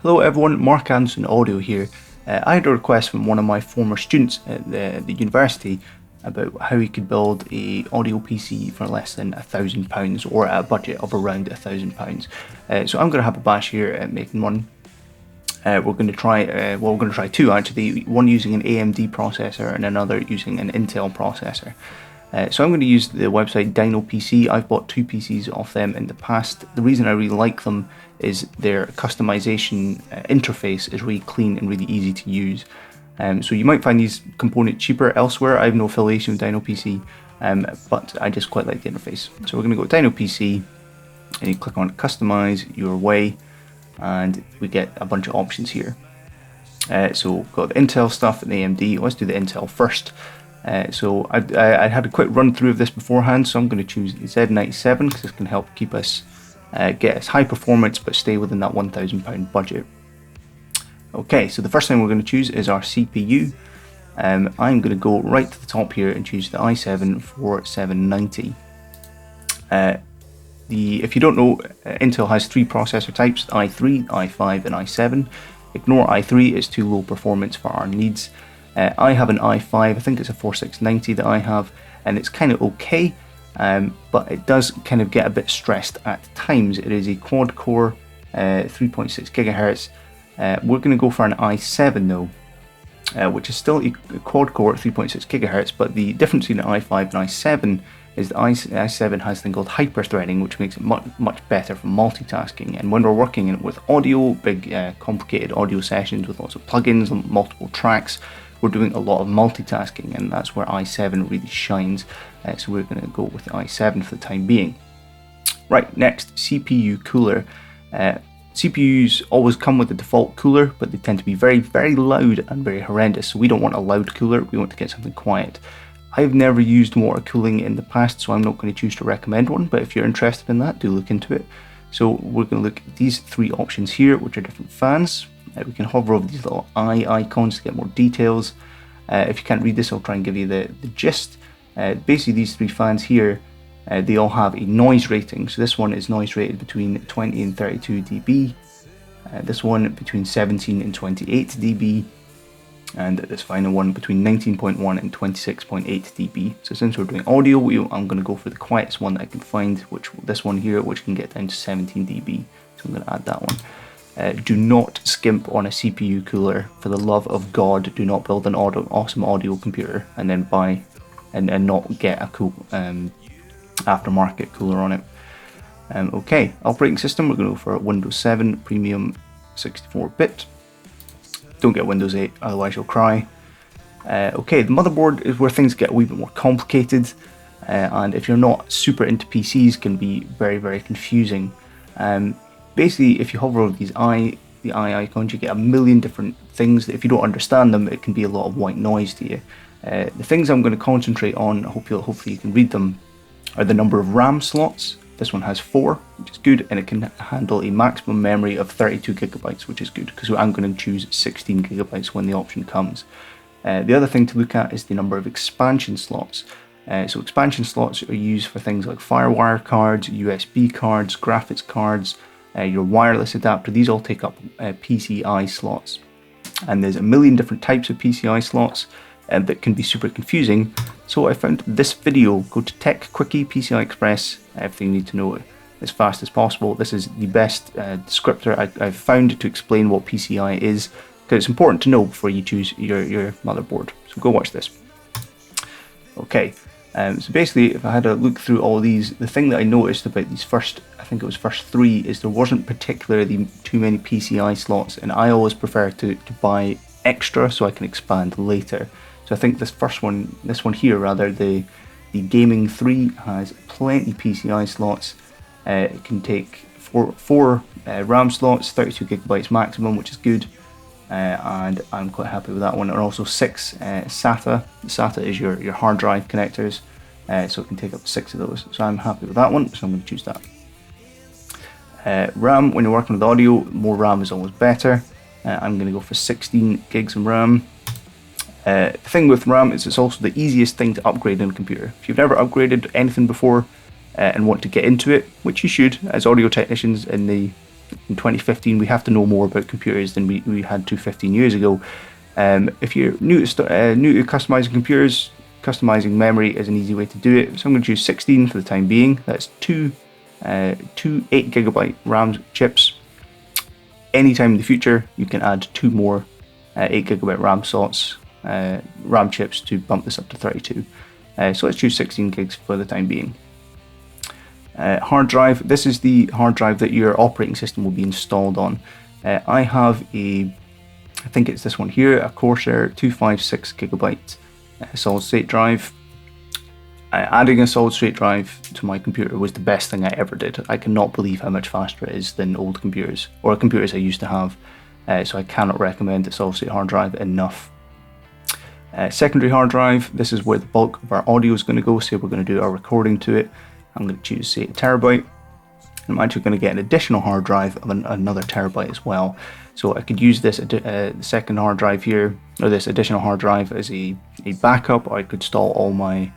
Hello everyone, Mark Anderson Audio here. I had a request from one of my former students at the university about how he could build a audio PC for less than £1,000 or at a budget of around £1,000. So I'm going to have a bash here at making one. We're going to try two actually, one using an AMD processor and another using an Intel processor. So I'm going to use the website Dino PC. I've bought two PCs off them in the past. The reason I really like them is their customization interface is really clean and really easy to use. So you might find these components cheaper elsewhere. I have no affiliation with Dino PC, but I just quite like the interface. So we're going to go Dino PC, and you click on Customize Your Way, and we get a bunch of options here. So we've got the Intel stuff and AMD. Let's do the Intel first. So I had a quick run through of this beforehand, so I'm going to choose the Z97 because this can help keep us get us high performance but stay within that £1,000 budget. Okay, so the first thing we're going to choose is our CPU. I'm going to go right to the top here and choose the i7-4790. If you don't know, Intel has three processor types: i3, i5 and i7. Ignore i3, it's too low performance for our needs. I have an i5, I think it's a 4690 that I have, and it's kind of okay, but it does kind of get a bit stressed at times. It is a quad core, 3.6 gigahertz. We're going to go for an i7 though, which is still a quad core at 3.6 gigahertz, but the difference between an i5 and i7 is the i7 has a thing called hyper-threading, which makes it much better for multitasking. And when we're working with audio, big complicated audio sessions with lots of plugins and multiple tracks, we're doing a lot of multitasking, and that's where i7 really shines. So we're going to go with the i7 for the time being. Right, next, CPU cooler. CPUs always come with the default cooler, but they tend to be very, very loud and very horrendous. So we don't want a loud cooler, we want to get something quiet. I've never used water cooling in the past, so I'm not going to choose to recommend one, but if you're interested in that, do look into it. So we're going to look at these three options here, which are different fans. We can hover over these little eye icons to get more details. If you can't read this, I'll try and give you the gist. Basically, these three fans here, they all have a noise rating. So this one is noise rated between 20 and 32 dB. This one between 17 and 28 dB. And this final one between 19.1 and 26.8 dB. So since we're doing audio, I'm going to go for the quietest one that I can find, this one here, which can get down to 17 dB. So I'm going to add that one. Do not skimp on a CPU cooler. For the love of God, do not build an awesome audio computer and then buy and not get a cool aftermarket cooler on it. Okay, operating system, we're going to go for Windows 7 Premium 64-bit. Don't get Windows 8, otherwise you'll cry. Okay, the motherboard is where things get a wee bit more complicated, and if you're not super into PCs, can be very, very confusing. Basically, if you hover over the eye icons, you get a million different things that if you don't understand them, it can be a lot of white noise to you. The things I'm going to concentrate on, hopefully you can read them, are the number of RAM slots. This one has 4, which is good, and it can handle a maximum memory of 32 gigabytes, which is good, because I'm going to choose 16 gigabytes when the option comes. The other thing to look at is the number of expansion slots. So expansion slots are used for things like FireWire cards, USB cards, graphics cards, your wireless adapter. These all take up PCI slots, and there's a million different types of PCI slots that can be super confusing. So I found this video. Go to Tech Quickie PCI Express, everything you need to know as fast as possible. This is the best descriptor I've found to explain what PCI is, because it's important to know before you choose your motherboard. So go watch this. Okay, so basically, if I had a look through all these, the thing that I noticed about these first 3, is there wasn't particularly too many PCI slots, and I always prefer to buy extra so I can expand later. So I think this one here rather, the Gaming 3 has plenty PCI slots. It can take four RAM slots, 32 gigabytes maximum, which is good. And I'm quite happy with that one. And also 6 SATA. SATA is your hard drive connectors, so it can take up to 6 of those. So I'm happy with that one, so I'm going to choose that. RAM, when you're working with audio, more RAM is always better. I'm going to go for 16 gigs of RAM. The thing with RAM is it's also the easiest thing to upgrade in a computer. If you've never upgraded anything before and want to get into it, which you should, as audio technicians in the in 2015. We have to know more about computers than we had to 15 years ago. If you're new to customizing computers, customizing memory is an easy way to do it. So I'm going to choose 16 for the time being. That's two 8GB RAM chips. Anytime in the future, you can add 2 more 8GB RAM slots, RAM chips to bump this up to 32. So let's choose 16 gigs for the time being. Hard drive. This is the hard drive that your operating system will be installed on. I have I think it's this one here, a Corsair 256GB solid state drive. Adding a solid state drive to my computer was the best thing I ever did. I cannot believe how much faster it is than old computers, or computers I used to have. So I cannot recommend a solid state hard drive enough. Secondary hard drive, this is where the bulk of our audio is going to go. Say we're going to do our recording to it. I'm going to choose, say, 1 terabyte. I'm actually going to get an additional hard drive of another terabyte as well. So I could use this second hard drive here, or this additional hard drive, as a backup, or I could store all my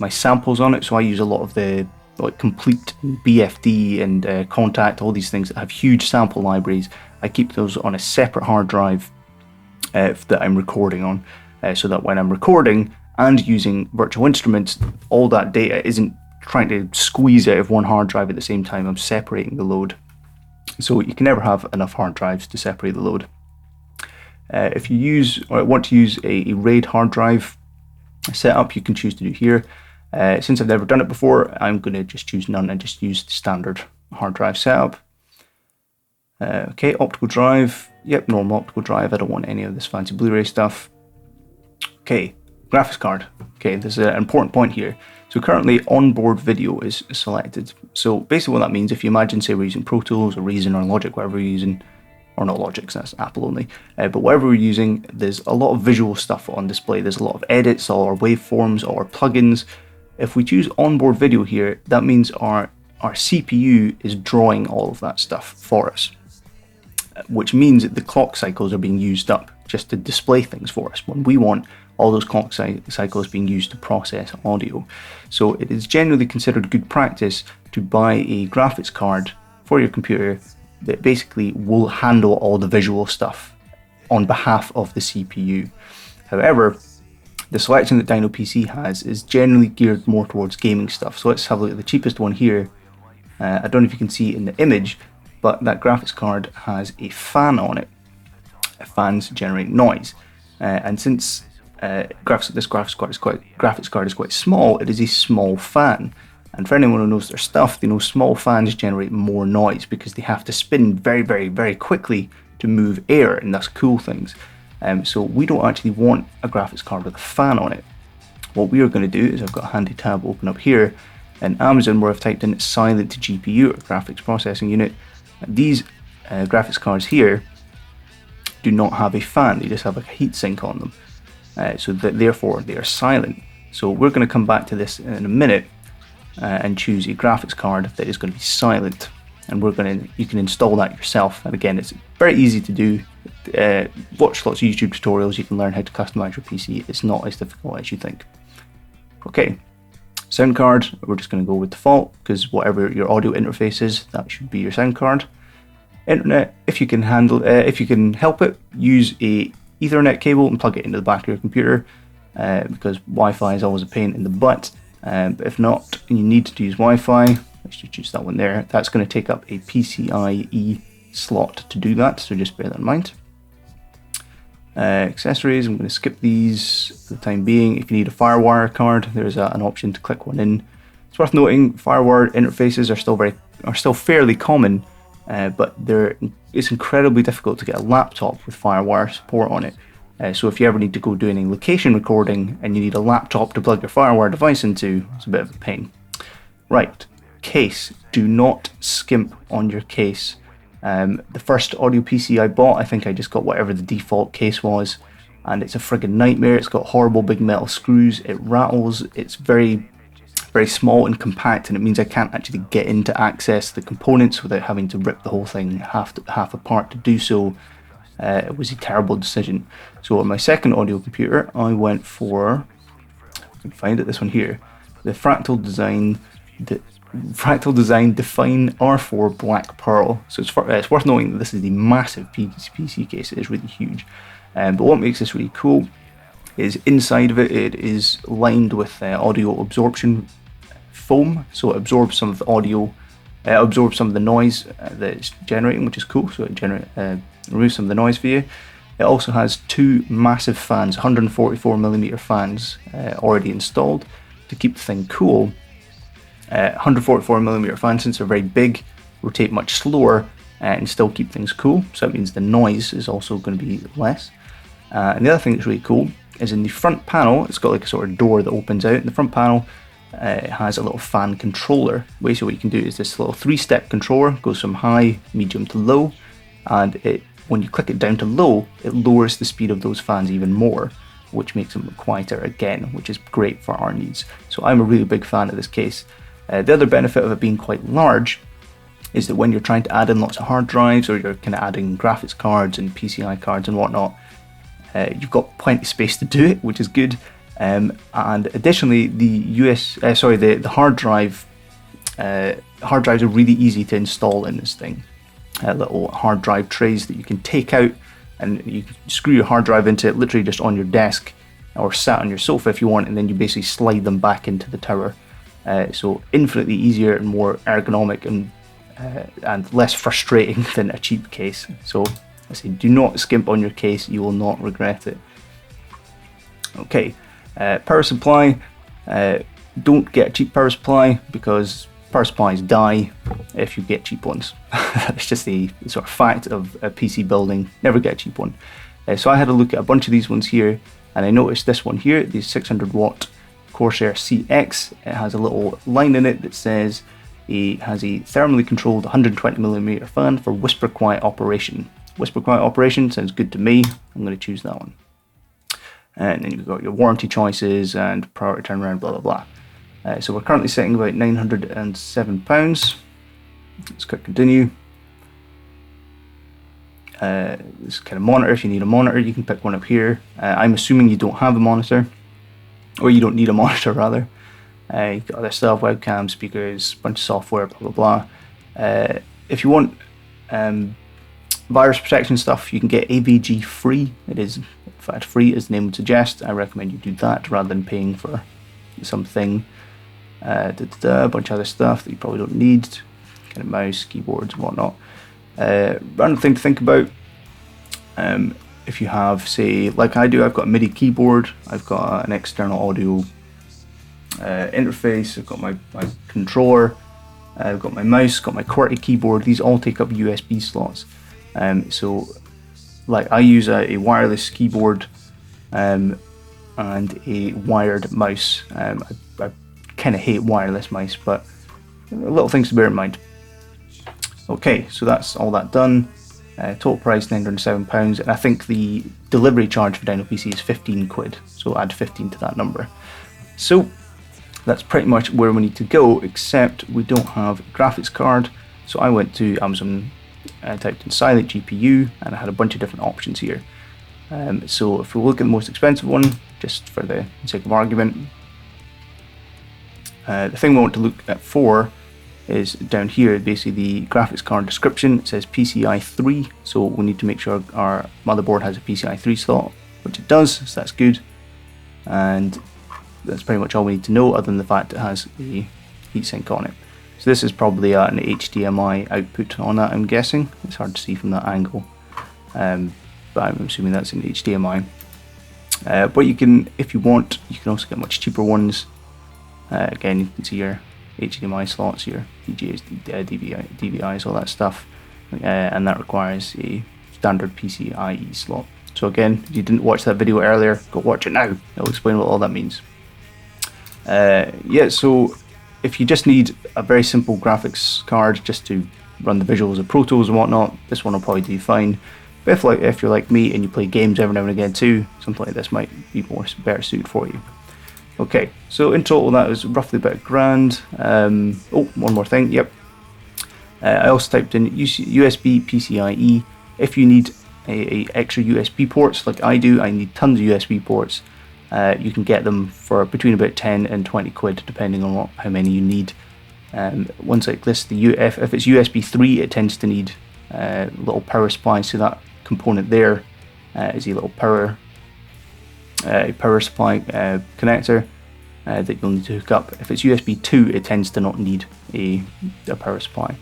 samples on it. So I use a lot of the complete BFD and Contact, all these things that have huge sample libraries. I keep those on a separate hard drive that I'm recording on, so that when I'm recording and using virtual instruments, all that data isn't trying to squeeze out of one hard drive at the same time. I'm separating the load. So you can never have enough hard drives to separate the load. If you want to use a RAID hard drive setup, you can choose to do here. Since I've never done it before, I'm going to just choose none and just use the standard hard drive setup. Okay, optical drive. Yep, normal optical drive. I don't want any of this fancy Blu-ray stuff. Okay, graphics card. Okay, there's an important point here. So currently onboard video is selected. So basically what that means, if you imagine, say we're using Pro Tools or Reason or Logic, whatever we're using, or not Logic, so that's Apple only, but whatever we're using, there's a lot of visual stuff on display. There's a lot of edits, all our waveforms, all our plugins. If we choose onboard video here, that means our CPU is drawing all of that stuff for us, which means that the clock cycles are being used up just to display things for us when we want all those clock cycles being used to process audio. So it is generally considered good practice to buy a graphics card for your computer that basically will handle all the visual stuff on behalf of the CPU. However, the selection that Dino PC has is generally geared more towards gaming stuff. So let's have a look at the cheapest one here. I don't know if you can see in the image, but that graphics card has a fan on it. Fans generate noise, and since this graphics card is quite small, it is a small fan. And for anyone who knows their stuff, they know small fans generate more noise because they have to spin very, very, very quickly to move air and thus cool things. So we don't actually want a graphics card with a fan on it. What we are going to do is, I've got a handy tab open up here in Amazon where I've typed in silent GPU, or graphics processing unit. And these graphics cards here do not have a fan, they just have a heatsink on them. So that therefore they are silent. So we're going to come back to this in a minute and choose a graphics card that is going to be silent, and you can install that yourself. And again, it's very easy to do. Watch lots of YouTube tutorials, you can learn how to customize your PC. It's not as difficult as you think. Okay, sound card, we're just going to go with default because whatever your audio interface is, that should be your sound card. Internet, if you can help it, use a Ethernet cable and plug it into the back of your computer, because Wi-Fi is always a pain in the butt. But if not, and you need to use Wi-Fi, let's just choose that one there. That's going to take up a PCIe slot to do that, so just bear that in mind. Accessories, I'm going to skip these for the time being. If you need a FireWire card, there's an option to click one in. It's worth noting, FireWire interfaces are still fairly common, but it's incredibly difficult to get a laptop with FireWire support on it. So if you ever need to go do any location recording and you need a laptop to plug your FireWire device into, it's a bit of a pain. Right, case. Do not skimp on your case. The first audio PC I bought, I think I just got whatever the default case was, and it's a friggin' nightmare. It's got horrible big metal screws, it rattles, it's very, very small and compact, and it means I can't actually get in to access the components without having to rip the whole thing half apart to do so. It was a terrible decision. So on my second audio computer, I went for, I can find it, this one here, the Fractal Design, the Fractal Design Define R4 Black Pearl. So it's worth noting that this is the massive PC case. It is really huge. But what makes this really cool is inside of it is lined with audio absorption foam. So it absorbs some of the audio, absorbs some of the noise that it's generating, which is cool. So it removes some of the noise for you. It also has two massive fans, 144mm fans already installed to keep the thing cool. 144mm fans, since they're very big, rotate much slower and still keep things cool. So that means the noise is also going to be less. And the other thing that's really cool is in the front panel, it's got like a sort of door that opens out. In the front panel, it has a little fan controller. Basically what you can do is this little 3-step controller, goes from high, medium to low, and when you click it down to low, it lowers the speed of those fans even more, which makes them quieter again, which is great for our needs. So I'm a really big fan of this case. The other benefit of it being quite large is that when you're trying to add in lots of hard drives, or you're kind of adding graphics cards and PCI cards and whatnot, you've got plenty of space to do it, which is good. And additionally, the hard drives are really easy to install in this thing. Little hard drive trays that you can take out, and you can screw your hard drive into it literally just on your desk or sat on your sofa if you want, and then you basically slide them back into the tower. So infinitely easier and more ergonomic and less frustrating than a cheap case. So I say, do not skimp on your case, you will not regret it. Okay, power supply. Don't get a cheap power supply, because power supplies die if you get cheap ones. That's just the sort of fact of a PC building. Never get a cheap one. So I had a look at a bunch of these ones here, and I noticed this one here, the 600 watt Corsair CX. It has a little line in it that says it has a thermally controlled 120mm fan for whisper quiet operation. Whisper quiet operation sounds good to me. I'm going to choose that one. And then you've got your warranty choices and priority turnaround, blah blah blah. So we're currently sitting about £907. Let's click continue. This kind of monitor, if you need a monitor, you can pick one up here. I'm assuming you don't have a monitor, or you don't need a monitor rather. You've got other stuff, webcam, speakers, bunch of software, blah blah blah. If you want virus protection stuff, you can get AVG free. It is in fact free, as the name would suggest. I recommend you do that rather than paying for something. A bunch of other stuff that you probably don't need, kind of mouse, keyboards and whatnot. Random thing to think about, if you have, say, like I do, I've got a MIDI keyboard, I've got an external audio interface, I've got my controller, I've got my mouse, got my QWERTY keyboard. These all take up USB slots. So like I use a wireless keyboard and a wired mouse. I kind of hate wireless mice, but little things to bear in mind. Okay, so that's all that done. Total price £907, and I think the delivery charge for Dino PC is 15 quid, so add 15 to that number. So that's pretty much where we need to go, except we don't have a graphics card. So I went to Amazon, typed in silent GPU, and I had a bunch of different options here. So if we look at the most expensive one, just for the sake of argument, the thing we want to look at for is down here, basically the graphics card description. It says PCI 3, so we need to make sure our motherboard has a PCI 3 slot, which it does, so that's good. And that's pretty much all we need to know, other than the fact it has a heatsink on it. So this is probably an HDMI output on that, I'm guessing. It's hard to see from that angle, but I'm assuming that's an HDMI. But you can, if you want, you can also get much cheaper ones. Again, you can see your HDMI slots, your VGAs, DVIs, all that stuff, and that requires a standard PCIe slot. So again, if you didn't watch that video earlier, go watch it now. I'll explain what all that means. Yeah, so if you just need a very simple graphics card just to run the visuals of Pro Tools and whatnot, this one will probably do fine. But if you're like me and you play games every now and again too, something like this might be better suited for you. Okay, so in total that was roughly about £1,000. Oh, one more thing, yep. I also typed in USB PCIe. If you need a extra USB ports like I do, I need tons of USB ports. You can get them for between about 10 and 20 quid, depending on how many you need. Ones like this, if it's USB 3, it tends to need a little power supply. So that component there is a little power supply connector that you'll need to hook up. If it's USB 2, it tends to not need a power supply.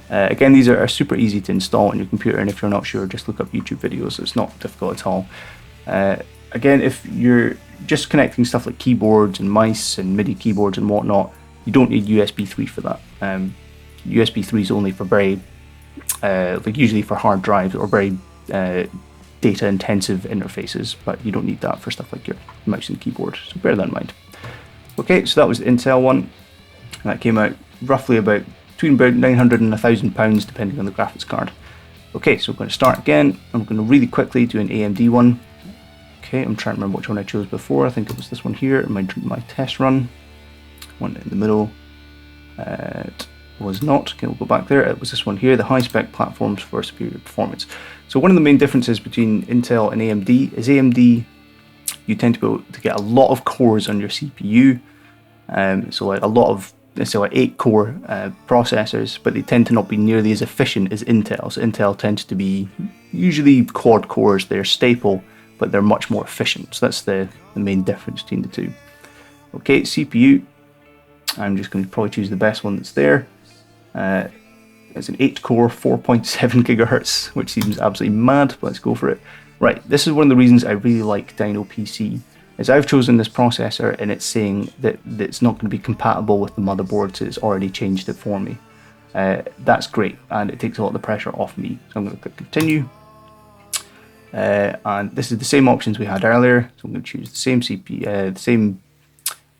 Again, these are super easy to install on your computer, and if you're not sure, just look up YouTube videos. It's not difficult at all. Again, if you're just connecting stuff like keyboards and mice and MIDI keyboards and whatnot, you don't need USB 3 for that. USB 3 is only for very, usually for hard drives or very data intensive interfaces, but you don't need that for stuff like your mouse and keyboard, so bear that in mind. Okay, so that was the Intel one. That came out roughly between about £900 and £1,000 depending on the graphics card. Okay, so I'm going to start again. I'm going to really quickly do an AMD one. Okay, I'm trying to remember which one I chose before. I think it was this one here, my test run. One in the middle. It was not. Okay, we'll go back there. It was this one here, the high spec platforms for superior performance. So one of the main differences between Intel and AMD is AMD, you tend to be able to get a lot of cores on your CPU. So like a lot of, let's say like 8 core processors, but they tend to not be nearly as efficient as Intel. So Intel tends to be usually quad cores, they're staple, but they're much more efficient. So that's the main difference between the two. Okay, CPU, I'm just going to probably choose the best one that's there. It's an 8 core, 4.7 gigahertz, which seems absolutely mad, but let's go for it. Right, this is one of the reasons I really like Dino PC, is I've chosen this processor and it's saying that it's not going to be compatible with the motherboard, so it's already changed it for me. That's great, and it takes a lot of the pressure off me. So I'm going to click continue. And this is the same options we had earlier, so I'm going to choose the same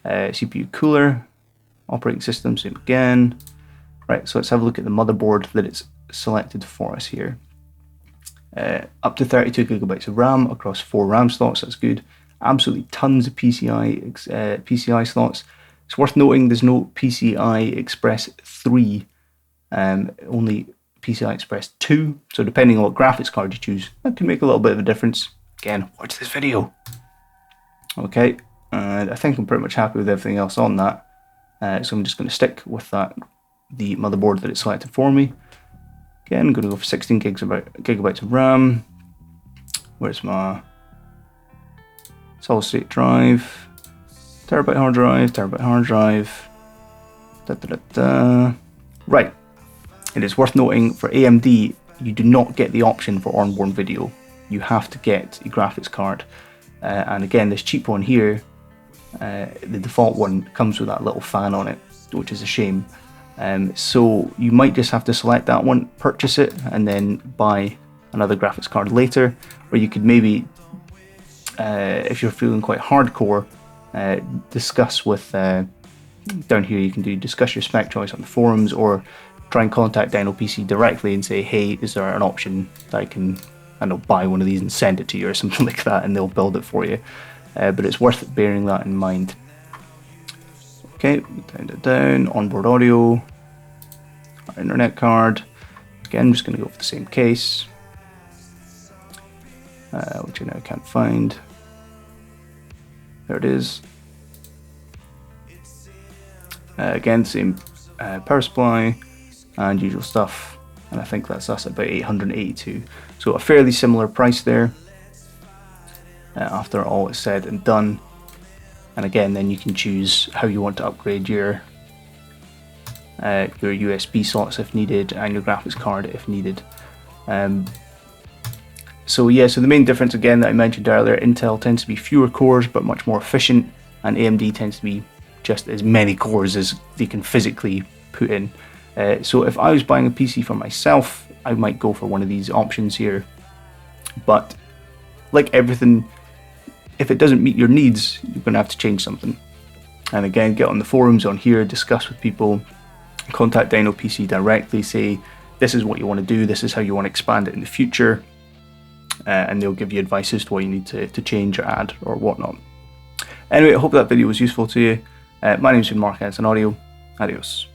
CPU cooler, operating system, same again. Right, so let's have a look at the motherboard that it's selected for us here. Up to 32 gigabytes of RAM across 4 RAM slots, that's good. Absolutely tons of PCI slots. It's worth noting there's no PCI Express 3, only PCI Express 2, so depending on what graphics card you choose, that can make a little bit of a difference. Again, watch this video. Okay, and I think I'm pretty much happy with everything else on that, so I'm just going to stick with the motherboard that it's selected for me. Again, I'm going to go for 16 gigabytes of RAM. Where's my solid state drive? Terabyte hard drive. Right. It is worth noting for AMD, you do not get the option for onboard video. You have to get a graphics card. And again, this cheap one here, the default one comes with that little fan on it, which is a shame. So you might just have to select that one, purchase it, and then buy another graphics card later. Or you could maybe, if you're feeling quite hardcore, discuss with, down here you can discuss your spec choice on the forums, or try and contact Dino PC directly and say, hey, is there an option that I can, I don't know, buy one of these and send it to you or something like that, and they'll build it for you. But it's worth bearing that in mind. Okay, down, onboard audio, our internet card. Again, I'm just going to go for the same case, which I now can't find. There it is. Again, same power supply and usual stuff, and I think that's us at about 882. So a fairly similar price there after all is said and done. And again, then you can choose how you want to upgrade your USB slots if needed, and your graphics card if needed. So yeah, so the main difference again that I mentioned earlier, Intel tends to be fewer cores but much more efficient, and AMD tends to be just as many cores as they can physically put in. So if I was buying a PC for myself, I might go for one of these options here. But like everything, if it doesn't meet your needs, you're going to have to change something. And again, get on the forums on here, discuss with people, contact Dino PC directly, say this is what you want to do, this is how you want to expand it in the future, and they'll give you advice as to what you need to change or add or whatnot. Anyway, I hope that video was useful to you. My name's been Mark Edson Audio. Adios.